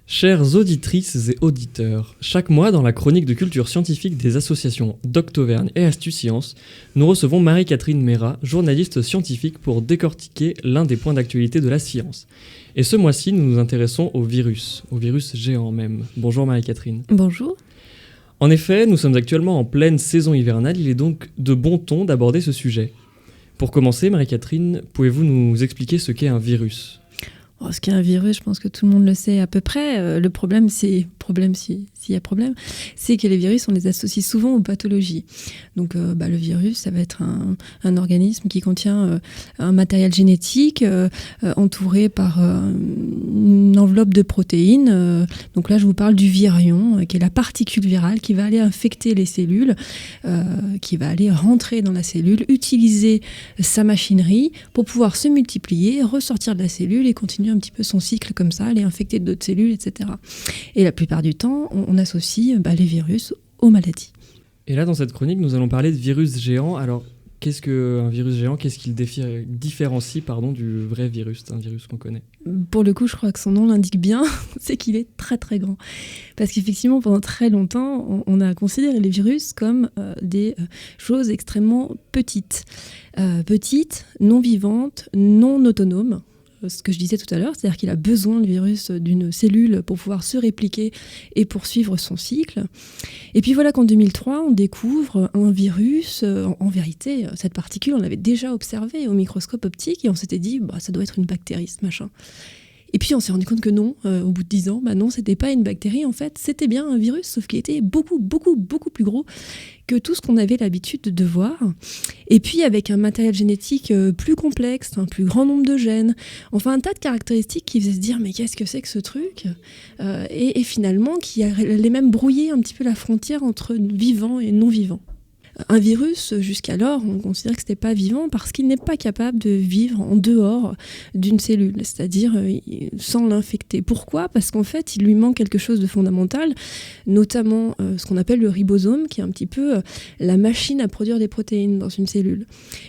Chères auditrices et auditeurs, chaque mois dans la chronique de culture scientifique des associations Doctovergne et AstuScience, nous recevons Marie-Catherine Mérat, journaliste scientifique, pour décortiquer l'un des points d'actualité de la science. Et ce mois-ci, nous nous intéressons au virus géant même. Bonjour Marie-Catherine. Bonjour. En effet, nous sommes actuellement en pleine saison hivernale, il est donc de bon ton d'aborder ce sujet. Pour commencer, Marie-Catherine, pouvez-vous nous expliquer ce qu'est un virus ? Ce qu'est un virus, je pense que tout le monde le sait à peu près. Le problème, s'il y a problème, c'est que les virus, on les associe souvent aux pathologies. Donc, le virus, ça va être un organisme qui contient un matériel génétique entouré par une enveloppe de protéines. Donc là, je vous parle du virion, qui est la particule virale qui va aller infecter les cellules, qui va aller rentrer dans la cellule, utiliser sa machinerie pour pouvoir se multiplier, ressortir de la cellule et continuer un petit peu son cycle comme ça, aller infecter d'autres cellules, etc. Et la plupart du temps, on associe les virus aux maladies. Et là, dans cette chronique, nous allons parler de virus géant. Alors, qu'est-ce qu'un virus géant ? Qu'est-ce qu'il différencie du vrai virus, d'un virus qu'on connaît ? Pour le coup, je crois que son nom l'indique bien, c'est qu'il est très très grand. Parce qu'effectivement, pendant très longtemps, on a considéré les virus comme des choses extrêmement petites. Petites, non vivantes, non autonomes. Ce que je disais tout à l'heure, c'est-à-dire qu'il a besoin, le virus, d'une cellule pour pouvoir se répliquer et poursuivre son cycle. Et puis voilà qu'en 2003, on découvre un virus. En vérité, cette particule, on l'avait déjà observée au microscope optique et on s'était dit, ça doit être une bactérie, ce machin. Et puis on s'est rendu compte que non, au bout de 10 ans, non, c'était pas une bactérie, en fait, c'était bien un virus, sauf qu'il était beaucoup, beaucoup, beaucoup plus gros que tout ce qu'on avait l'habitude de voir. Et puis avec un matériel génétique plus complexe, un plus grand nombre de gènes, enfin un tas de caractéristiques qui faisaient se dire mais qu'est-ce que c'est que ce truc et finalement qui allait même brouiller un petit peu la frontière entre vivant et non vivant. Un virus, jusqu'alors, on considère que ce n'était pas vivant parce qu'il n'est pas capable de vivre en dehors d'une cellule, c'est-à-dire sans l'infecter. Pourquoi ? Parce qu'en fait, il lui manque quelque chose de fondamental, notamment ce qu'on appelle le ribosome, qui est un petit peu la machine à produire des protéines dans une cellule.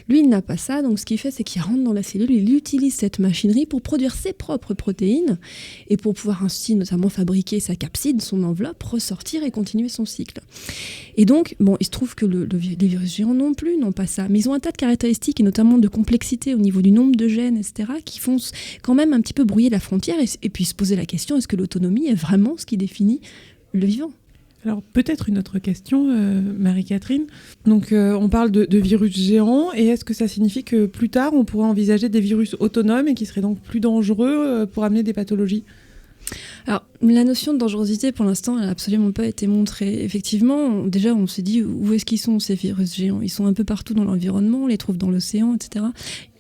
Lui, il n'a pas ça, donc ce qu'il fait, c'est qu'il rentre dans la cellule, il utilise cette machinerie pour produire ses propres protéines et pour pouvoir ainsi notamment fabriquer sa capside, son enveloppe, ressortir et continuer son cycle. Et donc, il se trouve que les virus géants non plus n'ont pas ça. Mais ils ont un tas de caractéristiques, et notamment de complexité au niveau du nombre de gènes, etc., qui font quand même un petit peu brouiller la frontière et puis se poser la question, est-ce que l'autonomie est vraiment ce qui définit le vivant ? Alors peut-être une autre question, Marie-Catherine. Donc on parle de virus géants, et est-ce que ça signifie que plus tard, on pourrait envisager des virus autonomes et qui seraient donc plus dangereux pour amener des pathologies ? Alors, la notion de dangerosité, pour l'instant, elle n'a absolument pas été montrée. Effectivement, déjà, on s'est dit, où est-ce qu'ils sont, ces virus géants ? Ils sont un peu partout dans l'environnement, on les trouve dans l'océan, etc.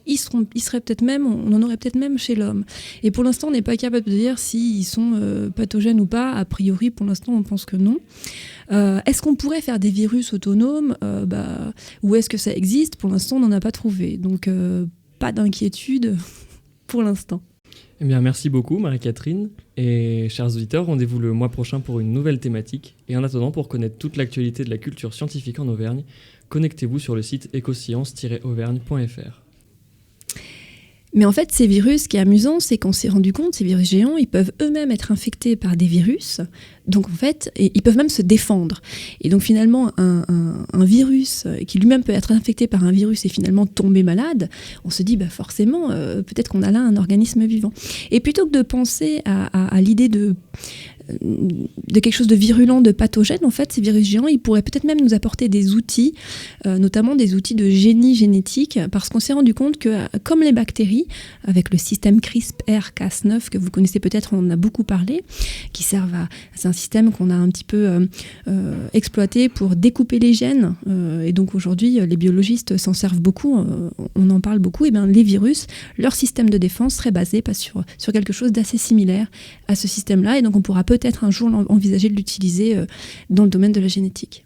Ils seraient peut-être même, on en aurait peut-être même chez l'homme. Et pour l'instant, on n'est pas capable de dire s'ils sont pathogènes ou pas. A priori, pour l'instant, on pense que non. Est-ce qu'on pourrait faire des virus autonomes ? Où est-ce que ça existe ? Pour l'instant, on n'en a pas trouvé. Donc, pas d'inquiétude pour l'instant. Eh bien, merci beaucoup Marie-Catherine. Et chers auditeurs, rendez-vous le mois prochain pour une nouvelle thématique. Et en attendant, pour connaître toute l'actualité de la culture scientifique en Auvergne, connectez-vous sur le site ecoscience-auvergne.fr. Mais en fait, ces virus, ce qui est amusant, c'est qu'on s'est rendu compte, ces virus géants, ils peuvent eux-mêmes être infectés par des virus. Donc en fait, ils peuvent même se défendre. Et donc finalement, un virus qui lui-même peut être infecté par un virus et finalement tomber malade, on se dit forcément, peut-être qu'on a là un organisme vivant. Et plutôt que de penser à l'idée de quelque chose de virulent, de pathogène, en fait, ces virus géants, ils pourraient peut-être même nous apporter des outils, notamment des outils de génie génétique, parce qu'on s'est rendu compte que, comme les bactéries, avec le système CRISPR-Cas9, que vous connaissez peut-être, on en a beaucoup parlé, qui servent c'est un système qu'on a un petit peu exploité pour découper les gènes, et donc aujourd'hui, les biologistes s'en servent beaucoup, on en parle beaucoup, et bien les virus, leur système de défense serait basé sur quelque chose d'assez similaire à ce système-là, et donc on pourra peut-être un jour envisager de l'utiliser dans le domaine de la génétique.